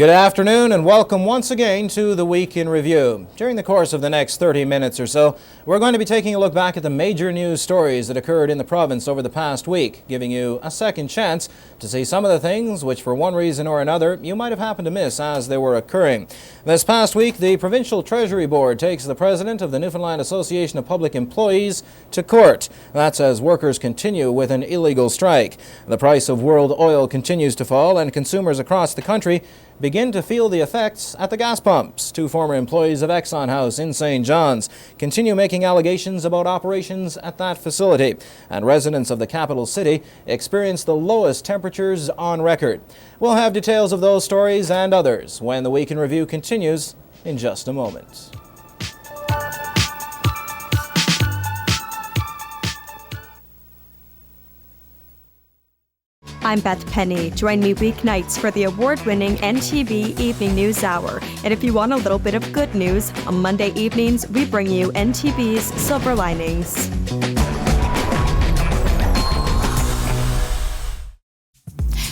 Good afternoon and welcome once again to the Week in Review. During the course of the next 30 minutes or so, we're going to be taking a look back at the major news stories that occurred in the province over the past week, giving you a second chance to see some of the things which for one reason or another you might have happened to miss as they were occurring. This past week, the Provincial Treasury Board takes the president of the Newfoundland Association of Public Employees to court. That's as workers continue with an illegal strike. The price of world oil continues to fall and consumers across the country begin to feel the effects at the gas pumps. Two former employees of Exxon House in St. John's continue making allegations about operations at that facility, and residents of the capital city experience the lowest temperatures on record. We'll have details of those stories and others when the Week in Review continues in just a moment. I'm Beth Penny. Join me weeknights for the award-winning NTV Evening News Hour. And if you want a little bit of good news, on Monday evenings we bring you NTV's Silver Linings.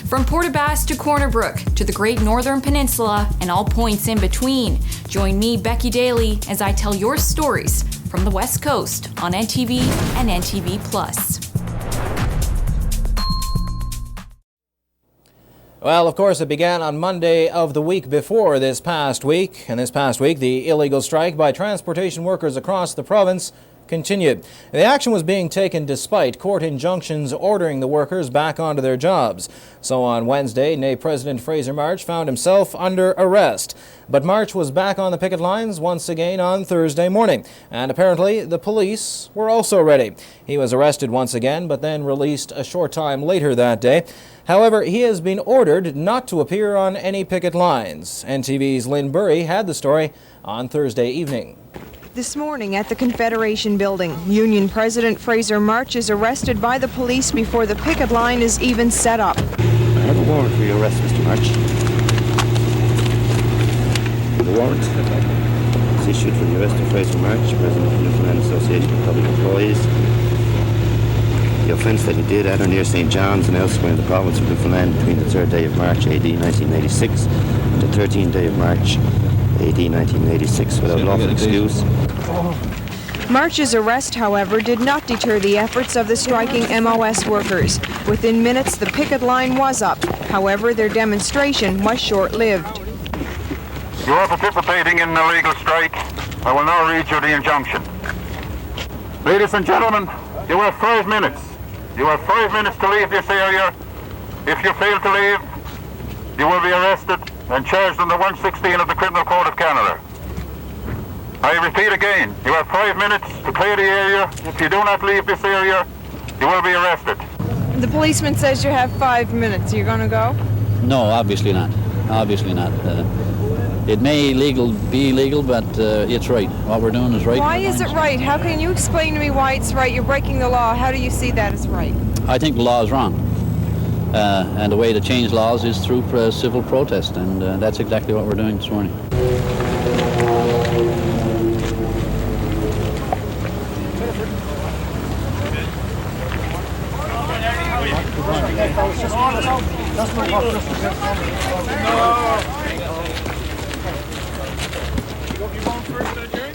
From Portabass to Corner Brook to the Great Northern Peninsula and all points in between, join me, Becky Daly, as I tell your stories from the West Coast on NTV and NTV+. Well, of course, it began on Monday of the week before this past week. And this past week, the illegal strike by transportation workers across the province continued. The action was being taken despite court injunctions ordering the workers back onto their jobs. So on Wednesday, NAE President Fraser March found himself under arrest. But March was back on the picket lines once again on Thursday morning. And apparently the police were also ready. He was arrested once again, but then released a short time later that day. However, he has been ordered not to appear on any picket lines. NTV's Lynn Burry had the story on Thursday evening. This morning at the Confederation Building, Union President Fraser March is arrested by the police before the picket line is even set up. I have a warrant for your arrest, Mr. March. The warrant is issued for the arrest of Fraser March, President of the Newfoundland Association of Public Employees. The offence that he did at or near St. John's and elsewhere in the province of Newfoundland between the 3rd day of March AD 1986 and the 13th day of March AD 1986 without lawful excuse. March's arrest, however, did not deter the efforts of the striking MOS workers. Within minutes, the picket line was up. However, their demonstration was short-lived. You are participating in an illegal strike. I will now read you the injunction. Ladies and gentlemen, you have 5 minutes. You have 5 minutes to leave this area. If you fail to leave, you will be arrested and charged under 116 of the Criminal Code of Canada. I repeat again, you have 5 minutes to clear the area. If you do not leave this area, you will be arrested. The policeman says you have 5 minutes. You're going to go? No, obviously not. Obviously not. It may be illegal, but it's right. What we're doing is right. Why is it right? How can you explain to me why it's right? You're breaking the law. How do you see that as right? I think the law is wrong. And the way to change laws is through civil protest, and that's exactly what we're doing this morning.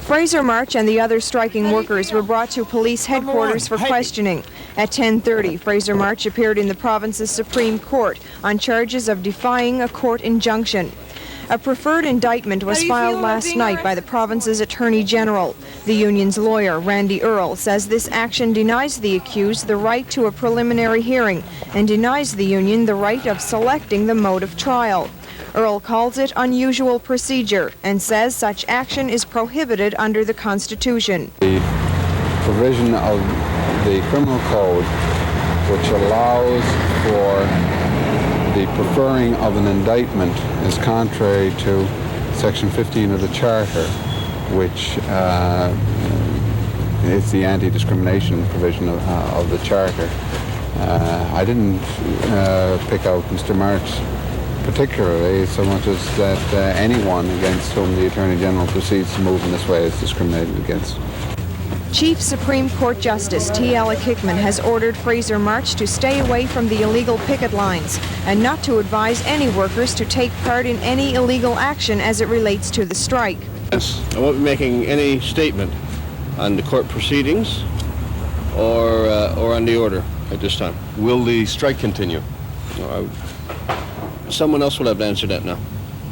Fraser March and the other striking workers were brought to police headquarters for questioning. At 10:30, Fraser March appeared in the province's Supreme Court on charges of defying a court injunction. A preferred indictment was filed last night by the province's Attorney General. The union's lawyer, Randy Earle, says this action denies the accused the right to a preliminary hearing and denies the union the right of selecting the mode of trial. Earle calls it unusual procedure and says such action is prohibited under the Constitution. The provision of the Criminal Code which allows for the preferring of an indictment is contrary to Section 15 of the Charter, which is the anti-discrimination provision of the Charter. I didn't pick out Mr. March particularly so much as that anyone against whom the Attorney General proceeds to move in this way is discriminated against. Chief Supreme Court Justice T. Alec Hickman has ordered Fraser March to stay away from the illegal picket lines and not to advise any workers to take part in any illegal action as it relates to the strike. Yes, I won't be making any statement on the court proceedings or on the order at this time. Will the strike continue? Someone else will have to answer that now.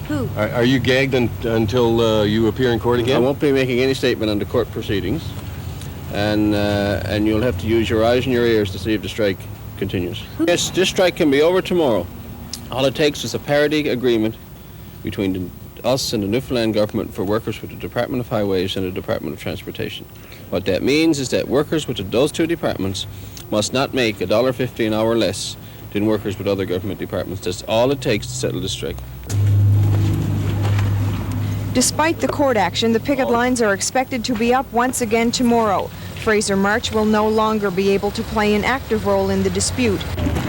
Who? Are you gagged until you appear in court again? I won't be making any statement on the court proceedings, and you'll have to use your eyes and your ears to see if the strike continues. Yes, this strike can be over tomorrow. All it takes is a parity agreement between us and the Newfoundland government for workers with the Department of Highways and the Department of Transportation. What that means is that workers with those two departments must not make $1.50 an hour less than workers with other government departments. That's all it takes to settle the strike. Despite the court action, the picket lines are expected to be up once again tomorrow. Fraser March will no longer be able to play an active role in the dispute,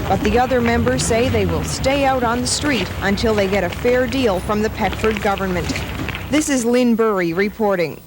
but the other members say they will stay out on the street until they get a fair deal from the Petford government. This is Lynn Burry reporting.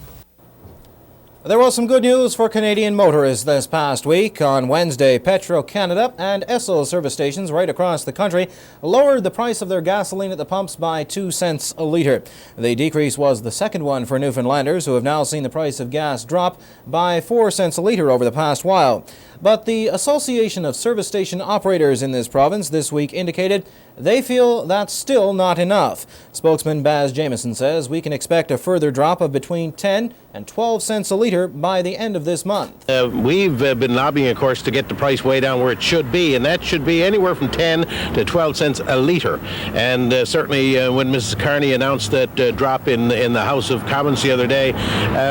There was some good news for Canadian motorists this past week. On Wednesday, Petro-Canada and Esso service stations right across the country lowered the price of their gasoline at the pumps by 2 cents a litre. The decrease was the second one for Newfoundlanders, who have now seen the price of gas drop by 4 cents a litre over the past while. But the Association of Service Station Operators in this province this week indicated they feel that's still not enough. Spokesman Baz Jameson says we can expect a further drop of between 10 and 12 cents a litre by the end of this month. We've been lobbying, of course, to get the price way down where it should be, and that should be anywhere from 10 to 12 cents a litre. And certainly when Mrs. Carney announced that drop in the House of Commons the other day,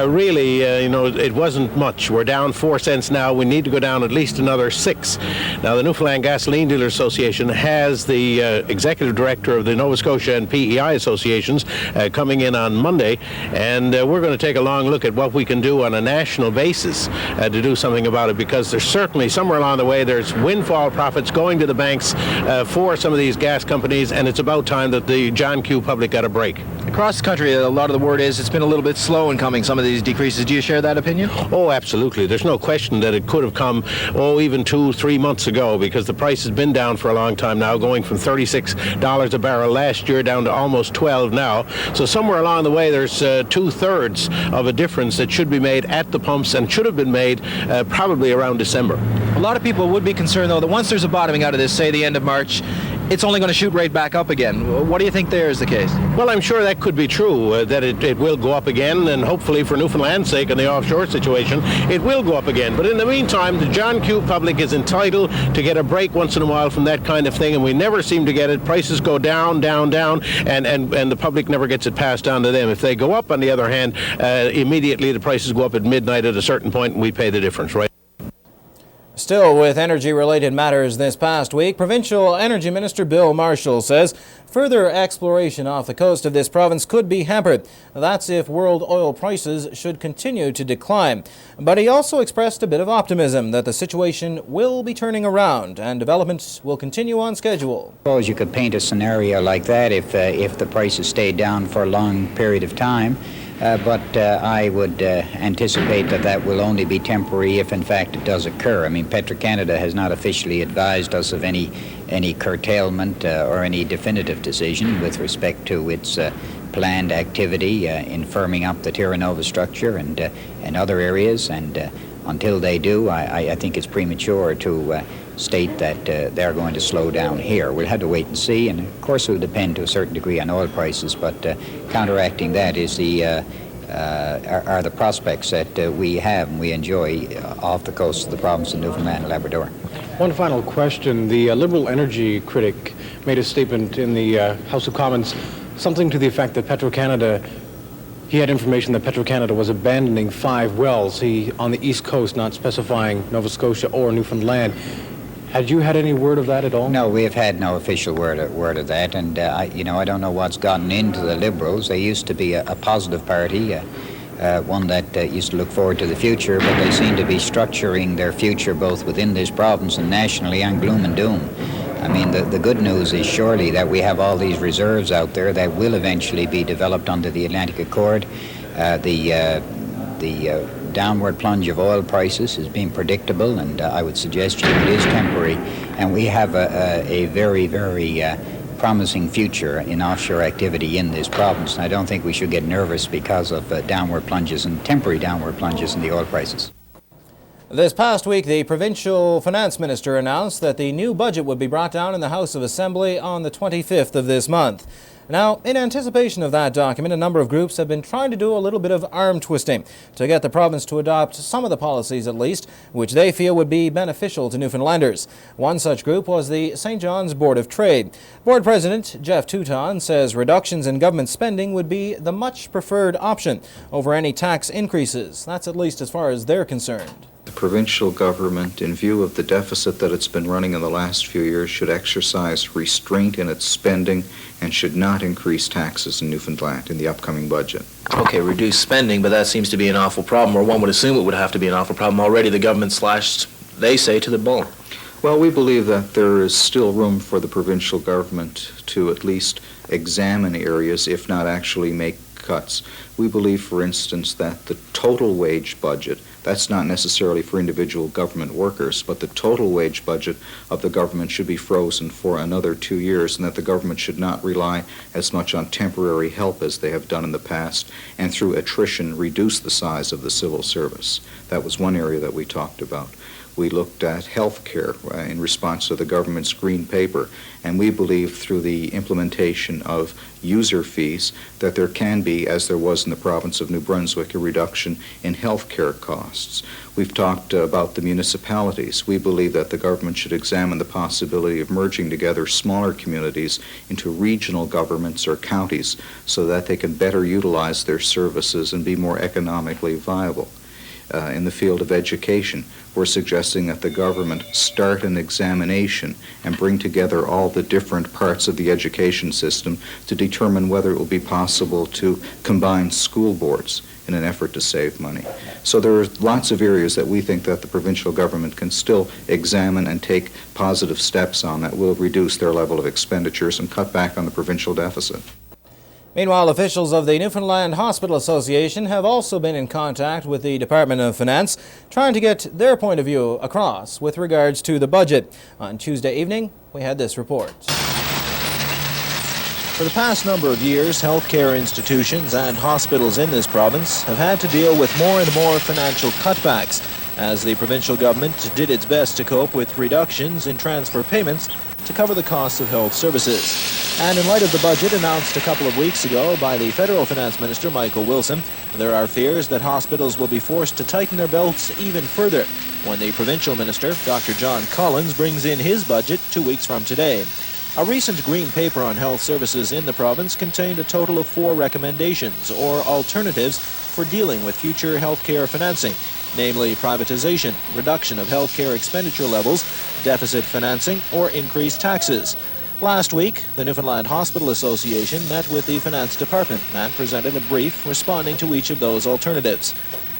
really, it wasn't much. We're down 4 cents now. We need to go down at least another 6. Now, the Newfoundland Gasoline Dealers Association has the executive director of the Nova Scotia and PEI associations coming in on Monday, and we're going to take a long look at what we can do on a national basis to do something about it, because there's certainly somewhere along the way there's windfall profits going to the banks for some of these gas companies, and it's about time that the John Q. public got a break. Across the country, a lot of the word is it's been a little bit slow in coming, some of these decreases. Do you share that opinion? Oh, absolutely. There's no question that it could have come, even 2-3 months ago, because the price has been down for a long time now, going from $36 a barrel last year down to almost $12 now. So somewhere along the way, there's 2/3 of a difference that should be made at the pumps and should have been made probably around December. A lot of people would be concerned, though, that once there's a bottoming out of this, say the end of March, it's only going to shoot right back up again. What do you think there is the case? Well, I'm sure that could be true, that it will go up again, and hopefully for Newfoundland's sake and the offshore situation, it will go up again. But in the meantime, the John Q. public is entitled to get a break once in a while from that kind of thing, and we never seem to get it. Prices go down, down, down, and the public never gets it passed on to them. If they go up, on the other hand, immediately the prices go up at midnight at a certain point, and we pay the difference, right? Still with energy-related matters this past week, Provincial Energy Minister Bill Marshall says further exploration off the coast of this province could be hampered. That's if world oil prices should continue to decline. But he also expressed a bit of optimism that the situation will be turning around and developments will continue on schedule. I suppose you could paint a scenario like that if the prices stayed down for a long period of time. But I would anticipate that will only be temporary if, in fact, it does occur. I mean, Petro-Canada has not officially advised us of any curtailment or any definitive decision with respect to its planned activity in firming up the Terra Nova structure and other areas. And until they do, I think it's premature to state that they're going to slow down here. We'll have to wait and see, and of course it will depend to a certain degree on oil prices, but counteracting that is are the prospects that we have and we enjoy off the coast of the province of Newfoundland and Labrador. One final question. The Liberal energy critic made a statement in the House of Commons, something to the effect that Petro-Canada, he had information that Petro-Canada was abandoning 5 wells on the East Coast, not specifying Nova Scotia or Newfoundland. Had you had any word of that at all? No, we have had no official word of that, and I don't know what's gotten into the Liberals. They used to be a positive party, one that used to look forward to the future, but they seem to be structuring their future both within this province and nationally on gloom and doom. I mean, the good news is surely that we have all these reserves out there that will eventually be developed under the Atlantic Accord. The downward plunge of oil prices has been predictable, and I would suggest to you it is temporary, and we have a very, very promising future in offshore activity in this province, and I don't think we should get nervous because of downward plunges and temporary downward plunges in the oil prices. This past week, the provincial finance minister announced that the new budget would be brought down in the House of Assembly on the 25th of this month. Now, in anticipation of that document, a number of groups have been trying to do a little bit of arm twisting to get the province to adopt some of the policies, at least, which they feel would be beneficial to Newfoundlanders. One such group was the St. John's Board of Trade. Board President Jeff Touton says reductions in government spending would be the much preferred option over any tax increases. That's at least as far as they're concerned. The provincial government, in view of the deficit that it's been running in the last few years, should exercise restraint in its spending and should not increase taxes in Newfoundland in the upcoming budget. Okay, reduce spending, but that seems to be an awful problem, or one would assume it would have to be an awful problem. Already the government slashed, they say, to the bone. Well, we believe that there is still room for the provincial government to at least examine areas, if not actually make cuts. We believe, for instance, that the total wage budget, that's not necessarily for individual government workers, but the total wage budget of the government should be frozen for another 2 years, and that the government should not rely as much on temporary help as they have done in the past, and through attrition reduce the size of the civil service. That was one area that we talked about. We looked at health care in response to the government's green paper, and we believe through the implementation of user fees that there can be, as there was in the province of New Brunswick, a reduction in health care costs. We've talked about the municipalities. We believe that the government should examine the possibility of merging together smaller communities into regional governments or counties so that they can better utilize their services and be more economically viable. In the field of education, we're suggesting that the government start an examination and bring together all the different parts of the education system to determine whether it will be possible to combine school boards in an effort to save money. So there are lots of areas that we think that the provincial government can still examine and take positive steps on that will reduce their level of expenditures and cut back on the provincial deficit. Meanwhile, officials of the Newfoundland Hospital Association have also been in contact with the Department of Finance, trying to get their point of view across with regards to the budget. On Tuesday evening, we had this report. For the past number of years, healthcare institutions and hospitals in this province have had to deal with more and more financial cutbacks as the provincial government did its best to cope with reductions in transfer payments to cover the costs of health services. And in light of the budget announced a couple of weeks ago by the federal finance minister, Michael Wilson, there are fears that hospitals will be forced to tighten their belts even further when the provincial minister, Dr. John Collins, brings in his budget 2 weeks from today. A recent green paper on health services in the province contained a total of 4 recommendations, or alternatives, for dealing with future healthcare financing, namely privatization, reduction of healthcare expenditure levels, deficit financing, or increased taxes. Last week, the Newfoundland Hospital Association met with the Finance Department and presented a brief responding to each of those alternatives.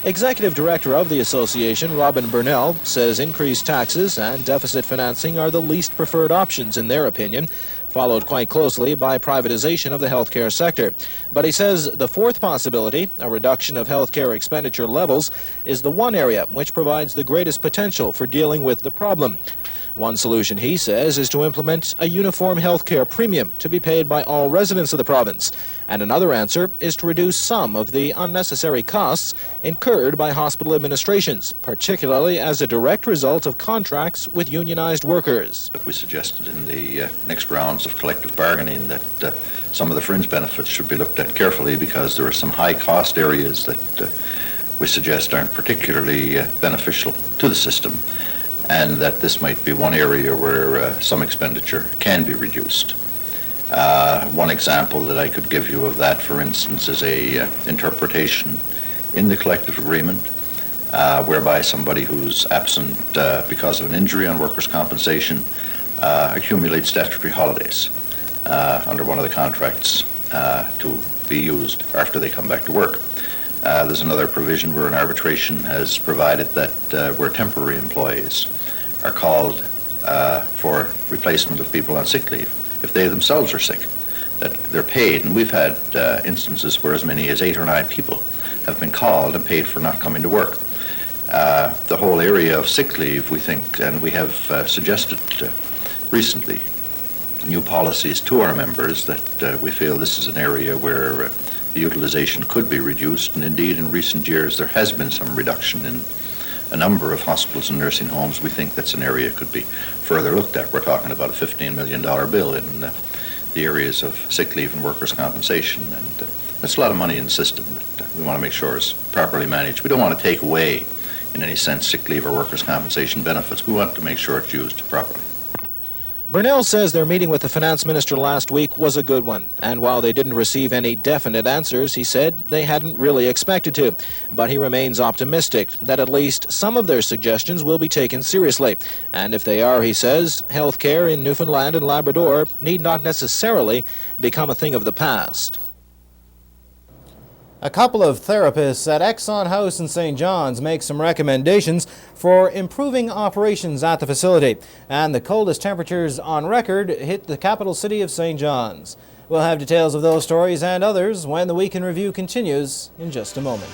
Executive Director of the association, Robin Burnell, says increased taxes and deficit financing are the least preferred options in their opinion, followed quite closely by privatization of the healthcare sector. But he says the fourth possibility, a reduction of healthcare expenditure levels, is the one area which provides the greatest potential for dealing with the problem. One solution, he says, is to implement a uniform healthcare premium to be paid by all residents of the province. And another answer is to reduce some of the unnecessary costs incurred by hospital administrations, particularly as a direct result of contracts with unionized workers. We suggested in the next rounds of collective bargaining that some of the fringe benefits should be looked at carefully because there are some high-cost areas that we suggest aren't particularly beneficial to the system, and that this might be one area where some expenditure can be reduced. One example that I could give you of that, for instance, is a interpretation in the collective agreement whereby somebody who's absent because of an injury on workers' compensation accumulates statutory holidays under one of the contracts to be used after they come back to work. There's another provision where an arbitration has provided that where temporary employees are called for replacement of people on sick leave if they themselves are sick. that they're paid. And we've had instances where as many as 8 or 9 people have been called and paid for not coming to work. The whole area of sick leave, we think, and we have suggested recently new policies to our members that we feel this is an area where the utilization could be reduced, and indeed in recent years there has been some reduction in a number of hospitals and nursing homes. We think that's an area that could be further looked at. We're talking about a $15 million bill in the areas of sick leave and workers' compensation, and that's a lot of money in the system that we want to make sure is properly managed. We don't want to take away, in any sense, sick leave or workers' compensation benefits. We want to make sure it's used properly. Burnell says their meeting with the finance minister last week was a good one, and while they didn't receive any definite answers, he said they hadn't really expected to. But he remains optimistic that at least some of their suggestions will be taken seriously. And if they are, he says, health care in Newfoundland and Labrador need not necessarily become a thing of the past. A couple of therapists at Exxon House in St. John's make some recommendations for improving operations at the facility. And the coldest temperatures on record hit the capital city of St. John's. We'll have details of those stories and others when the Week in Review continues in just a moment.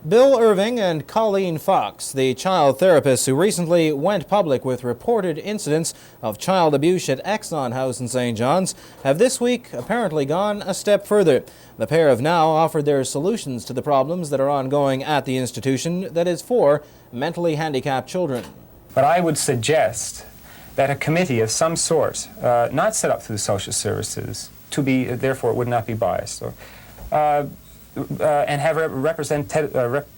Bill Irving and Colleen Fox, the child therapists who recently went public with reported incidents of child abuse at Exxon House in St. John's, have this week apparently gone a step further. The pair have now offered their solutions to the problems that are ongoing at the institution that is for mentally handicapped children. But I would suggest that a committee of some sort, not set up through the social services, to be, therefore it would not be biased, and have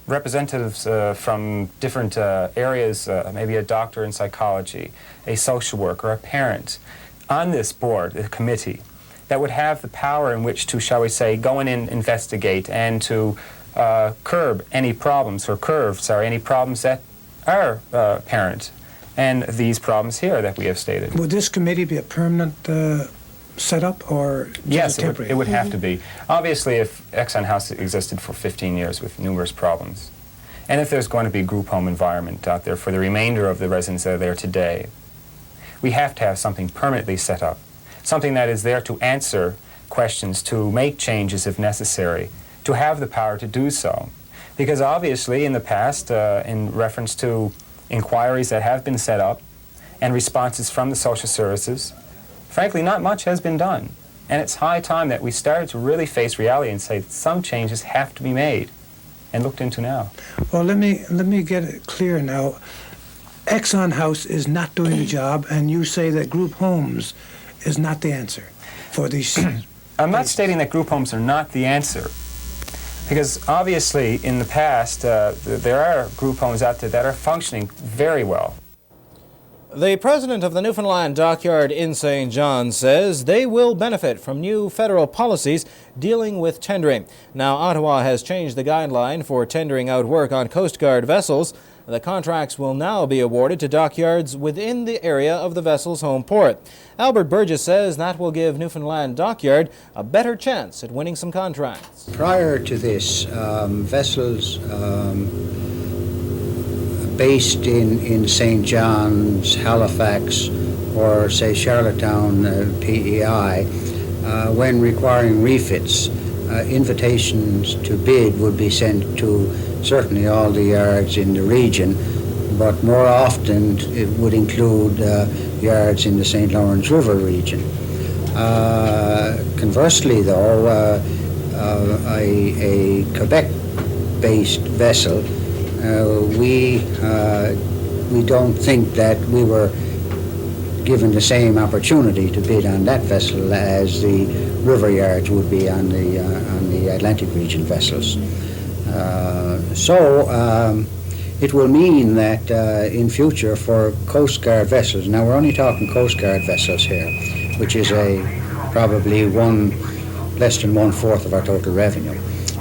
representatives from different areas, maybe a doctor in psychology, a social worker, a parent, on this board, a committee, that would have the power in which to, shall we say, go in and investigate and to curb any problems, or any problems that are apparent, and these problems here that we have stated. Would this committee be a permanent set up, or yes, temporary? It would have to be. Obviously, if Exxon House existed for 15 years with numerous problems, and if there's going to be a group home environment out there for the remainder of the residents that are there today, we have to have something permanently set up, something that is there to answer questions, to make changes if necessary, to have the power to do so. Because obviously, in the past, in reference to inquiries that have been set up and responses from the social services, frankly, not much has been done. And it's high time that we started to really face reality and say that some changes have to be made and looked into now. Well, let me get it clear now. Exxon House is not doing the job, and you say that group homes is not the answer for these. I'm not stating that group homes are not the answer, because obviously in the past there are group homes out there that are functioning very well. The president of the Newfoundland Dockyard in St. John's says they will benefit from new federal policies dealing with tendering. Now, Ottawa has changed the guideline for tendering out work on Coast Guard vessels. The contracts will now be awarded to dockyards within the area of the vessel's home port. Albert Burgess says that will give Newfoundland Dockyard a better chance at winning some contracts. Prior to this, vessels based in St. John's, Halifax, or say Charlottetown, PEI, when requiring refits, invitations to bid would be sent to certainly all the yards in the region, but more often it would include yards in the St. Lawrence River region. Conversely, though, a Quebec-based vessel, we don't think that we were given the same opportunity to bid on that vessel as the river yards would be on the Atlantic region vessels. So It will mean that in future for Coast Guard vessels, now we're only talking Coast Guard vessels here, which is probably less than 1/4 of our total revenue.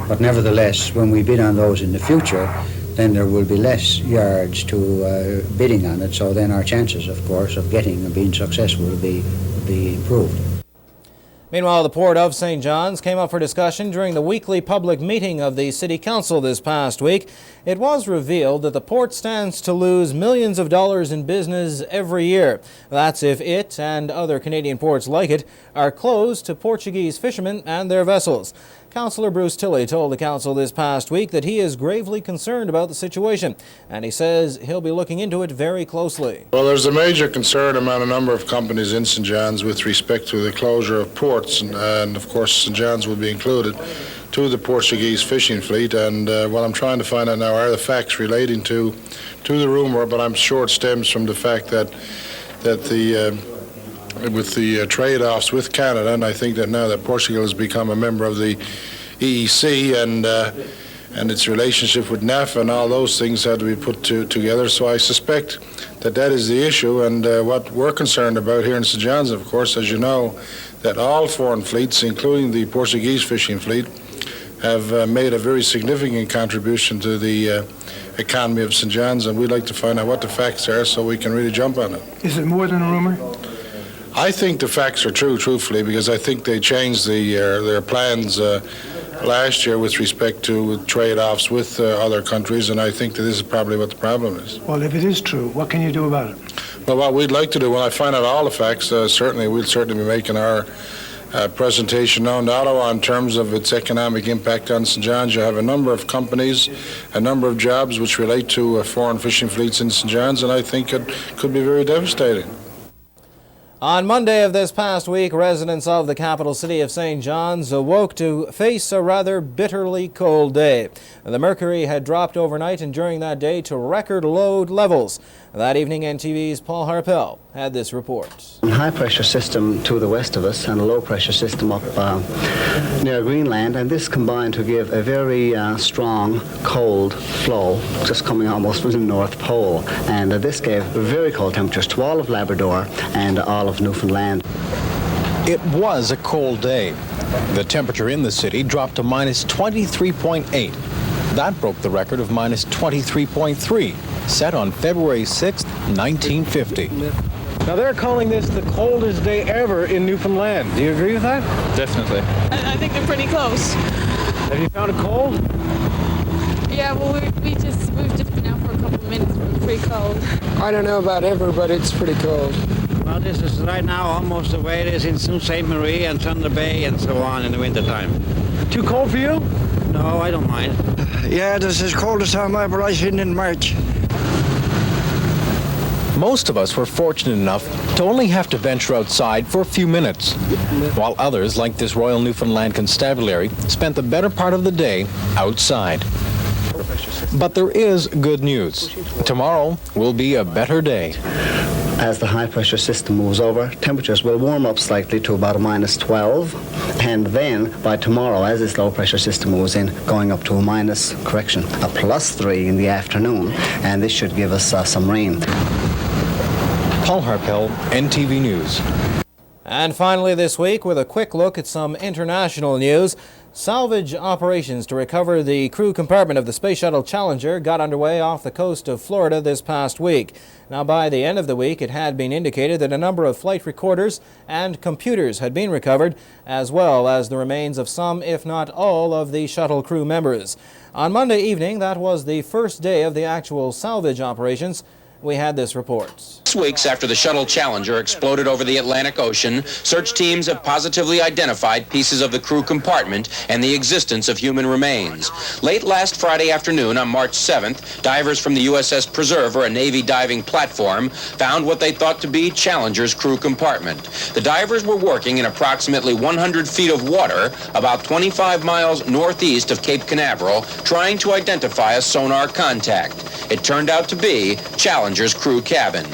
But nevertheless, when we bid on those in the future, then there will be less yards to bidding on it, so then our chances, of course, of getting and being successful will be improved. Meanwhile, the Port of St. John's came up for discussion during the weekly public meeting of the City Council this past week. It was revealed that the port stands to lose millions of dollars in business every year. That's if it and other Canadian ports like it are closed to Portuguese fishermen and their vessels. Councillor Bruce Tilley told the Council this past week that he is gravely concerned about the situation, and he says he'll be looking into it very closely. Well, there's a major concern among a number of companies in St. John's with respect to the closure of ports, and of course St. John's will be included, to the Portuguese fishing fleet. And what I'm trying to find out now are the facts relating to the rumour, but I'm sure it stems from the fact that with the trade-offs with Canada, and I think that now that Portugal has become a member of the EEC and its relationship with NAFTA and all those things had to be put together. So I suspect that is the issue, and what we're concerned about here in St. John's, of course, as you know, that all foreign fleets, including the Portuguese fishing fleet, have made a very significant contribution to the economy of St. John's, and we'd like to find out what the facts are so we can really jump on it. Is it more than a rumor? I think the facts are true, truthfully, because I think they changed their plans last year with respect to trade-offs with other countries, and I think that this is probably what the problem is. Well, if it is true, what can you do about it? Well, what we'd like to do, when I find out all the facts, we'll certainly be making our presentation known to Ottawa in terms of its economic impact on St. John's. You have a number of companies, a number of jobs which relate to foreign fishing fleets in St. John's, and I think it could be very devastating. On Monday of this past week, residents of the capital city of St. John's awoke to face a rather bitterly cold day. The mercury had dropped overnight and during that day to record low levels. That evening, NTV's Paul Harpel had this report. A high-pressure system to the west of us and a low-pressure system up near Greenland, and this combined to give a very strong cold flow just coming almost from the North Pole. And this gave very cold temperatures to all of Labrador and all of Newfoundland. It was a cold day. The temperature in the city dropped to minus 23.8. That broke the record of minus 23.3, set on February 6, 1950. Now they're calling this the coldest day ever in Newfoundland. Do you agree with that? Definitely. I think they're pretty close. Have you found it cold? Yeah, well, we've just been out for a couple of minutes. It's pretty cold. I don't know about ever, but it's pretty cold. Well, this is right now almost the way it is in Sault Ste. Marie and Thunder Bay and so on in the wintertime. Too cold for you? No, I don't mind. Yeah, this is the coldest time I've ever seen in March. Most of us were fortunate enough to only have to venture outside for a few minutes, while others, like this Royal Newfoundland Constabulary, spent the better part of the day outside. But there is good news. Tomorrow will be a better day. As the high-pressure system moves over, temperatures will warm up slightly to about a minus 12, and then by tomorrow, as this low-pressure system moves in, going up to a plus 3 in the afternoon, and this should give us some rain. Paul Harpel, NTV News. And finally this week, with a quick look at some international news, salvage operations to recover the crew compartment of the Space Shuttle Challenger got underway off the coast of Florida this past week. Now, by the end of the week, it had been indicated that a number of flight recorders and computers had been recovered, as well as the remains of some, if not all, of the shuttle crew members. On Monday evening, that was the first day of the actual salvage operations. We had this report. 6 weeks after the shuttle Challenger exploded over the Atlantic Ocean, search teams have positively identified pieces of the crew compartment and the existence of human remains. Late last Friday afternoon, on March 7th, divers from the USS Preserver, a Navy diving platform, found what they thought to be Challenger's crew compartment. The divers were working in approximately 100 feet of water, about 25 miles northeast of Cape Canaveral, trying to identify a sonar contact. It turned out to be Challenger's crew cabin.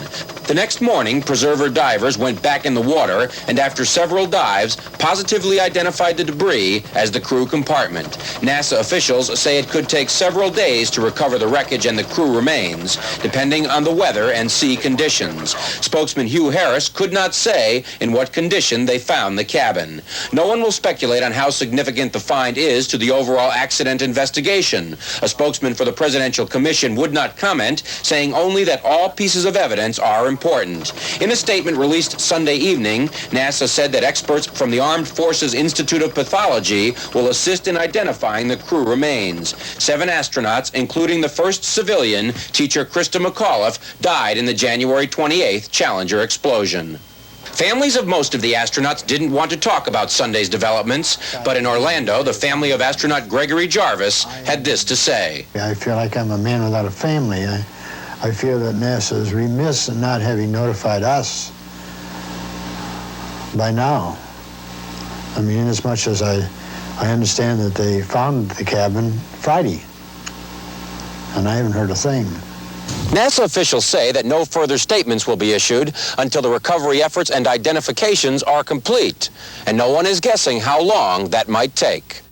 The next morning, preserver divers went back in the water and after several dives, positively identified the debris as the crew compartment. NASA officials say it could take several days to recover the wreckage and the crew remains, depending on the weather and sea conditions. Spokesman Hugh Harris could not say in what condition they found the cabin. No one will speculate on how significant the find is to the overall accident investigation. A spokesman for the Presidential Commission would not comment, saying only that all pieces of evidence are important. In a statement released Sunday evening, NASA said that experts from the Armed Forces Institute of Pathology will assist in identifying the crew remains. 7 astronauts, including the first civilian, teacher Krista McAuliffe, died in the January 28th Challenger explosion. Families of most of the astronauts didn't want to talk about Sunday's developments, but in Orlando, the family of astronaut Gregory Jarvis had this to say. I feel like I'm a man without a family. I feel that NASA is remiss in not having notified us by now. I mean, in as much as I understand that they found the cabin Friday, and I haven't heard a thing. NASA officials say that no further statements will be issued until the recovery efforts and identifications are complete, and no one is guessing how long that might take.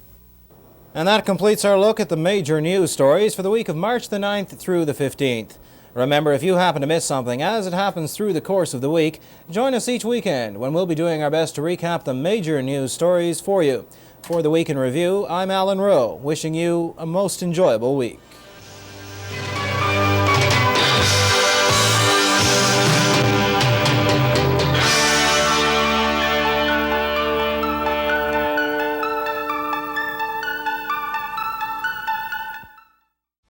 And that completes our look at the major news stories for the week of March the 9th through the 15th. Remember, if you happen to miss something as it happens through the course of the week, join us each weekend when we'll be doing our best to recap the major news stories for you. For the Week in Review, I'm Alan Rowe, wishing you a most enjoyable week.